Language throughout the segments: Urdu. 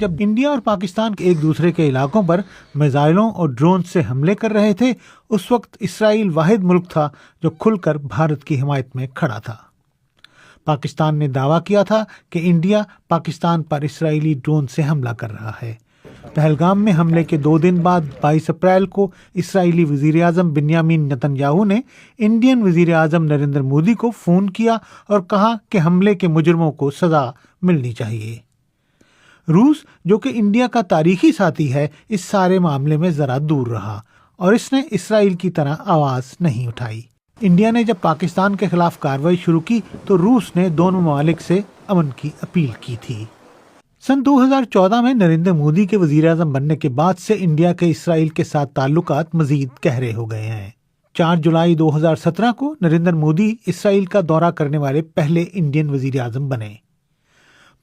جب انڈیا اور پاکستان ایک دوسرے کے علاقوں پر میزائلوں اور ڈرون سے حملے کر رہے تھے، اس وقت اسرائیل واحد ملک تھا جو کھل کر بھارت کی حمایت میں کھڑا تھا۔ پاکستان نے دعویٰ کیا تھا کہ انڈیا پاکستان پر اسرائیلی ڈرون سے حملہ کر رہا ہے۔ پہلگام میں حملے کے 2 دن بعد 22 اپریل کو اسرائیلی وزیر اعظم بنیامین نتن یاہو نے انڈین وزیر اعظم نریندر مودی کو فون کیا اور کہا کہ حملے کے مجرموں کو سزا ملنی چاہیے۔ روس، جو کہ انڈیا کا تاریخی ساتھی ہے، اس سارے معاملے میں ذرا دور رہا اور اس نے اسرائیل کی طرح آواز نہیں اٹھائی۔ انڈیا نے جب پاکستان کے خلاف کارروائی شروع کی تو روس نے دونوں ممالک سے امن کی اپیل کی تھی۔ سن 2014 میں نریندر مودی کے وزیر اعظم بننے کے بعد سے انڈیا کے اسرائیل کے ساتھ تعلقات مزید گہرے ہو گئے ہیں۔ 4 جولائی 2017 کو نریندر مودی اسرائیل کا دورہ کرنے والے پہلے انڈین وزیر اعظم بنے۔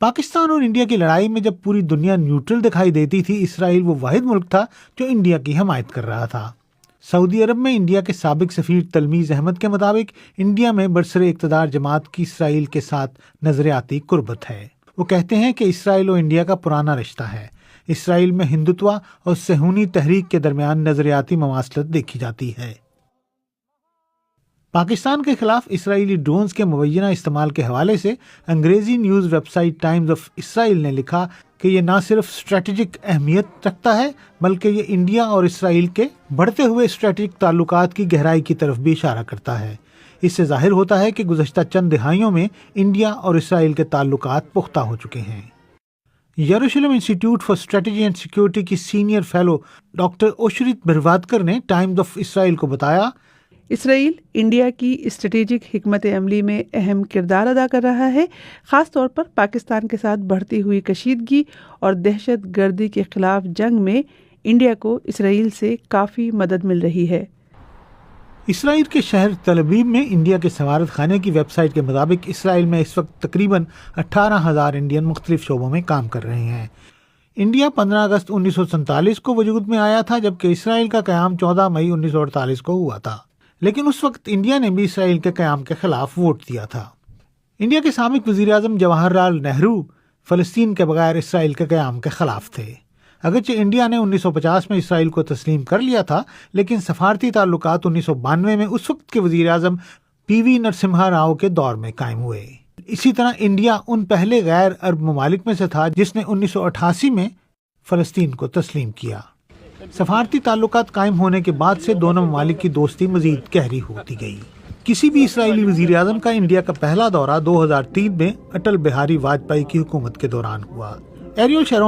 پاکستان اور انڈیا کی لڑائی میں جب پوری دنیا نیوٹرل دکھائی دیتی تھی، اسرائیل وہ واحد ملک تھا جو انڈیا کی حمایت کر رہا تھا۔ سعودی عرب میں انڈیا کے سابق سفیر تلمیز احمد کے مطابق انڈیا میں برسر اقتدار جماعت کی اسرائیل کے ساتھ نظریاتی قربت ہے۔ وہ کہتے ہیں کہ اسرائیل و انڈیا کا پرانا رشتہ ہے۔ اسرائیل میں ہندوتوا اور صہیونی تحریک کے درمیان نظریاتی مماثلت دیکھی جاتی ہے۔ پاکستان کے خلاف اسرائیلی ڈرونز کے مبینہ استعمال کے حوالے سے انگریزی news web site Times of Israel نے لکھا کہ یہ نہ صرف اسٹریٹجک اہمیت رکھتا ہے بلکہ یہ انڈیا اور اسرائیل کے بڑھتے ہوئے اسٹریٹجک تعلقات کی گہرائی کی طرف بھی اشارہ کرتا ہے۔ اس سے ظاہر ہوتا ہے کہ گزشتہ چند دہائیوں میں انڈیا اور اسرائیل کے تعلقات پختہ ہو چکے ہیں۔ یروشلم انسٹی ٹیوٹ فار اسٹریٹجی اینڈ سیکیورٹی کی سینئر فیلو ڈاکٹر اوشریت بھروادکر نے ٹائمز آف اسرائیل کو بتایا، اسرائیل انڈیا کی اسٹریٹجک حکمت عملی میں اہم کردار ادا کر رہا ہے، خاص طور پر پاکستان کے ساتھ بڑھتی ہوئی کشیدگی اور دہشت گردی کے خلاف جنگ میں انڈیا کو اسرائیل سے کافی مدد مل رہی ہے۔ اسرائیل کے شہر تل ابیب میں انڈیا کے سفارت خانے کی ویب سائٹ کے مطابق اسرائیل میں اس وقت تقریباً 18,000 انڈین مختلف شعبوں میں کام کر رہے ہیں۔ انڈیا 15 اگست 1947 کو وجود میں آیا تھا، جبکہ اسرائیل کا قیام 14 مئی 1948 کو ہوا تھا، لیکن اس وقت انڈیا نے بھی اسرائیل کے قیام کے خلاف ووٹ دیا تھا۔ انڈیا کے سابق وزیر اعظم جواہر لال نہرو فلسطین کے بغیر اسرائیل کے قیام کے خلاف تھے۔ اگرچہ انڈیا نے 1950 میں اسرائیل کو تسلیم کر لیا تھا، لیکن سفارتی تعلقات 1992 میں اس وقت کے وزیر اعظم پی وی نرسمہا راؤ کے دور میں قائم ہوئے۔ اسی طرح انڈیا ان پہلے غیر عرب ممالک میں سے تھا جس نے 1988 میں فلسطین کو تسلیم کیا۔ سفارتی تعلقات قائم ہونے کے بعد سے دونوں ممالک کی دوستی مزید گہری ہوتی گئی۔ کسی بھی اسرائیلی وزیر اعظم کا انڈیا کا پہلا دورہ 2003 میں اٹل بہاری واجپئی کی حکومت کے دوران ہوا۔ ایریل شرون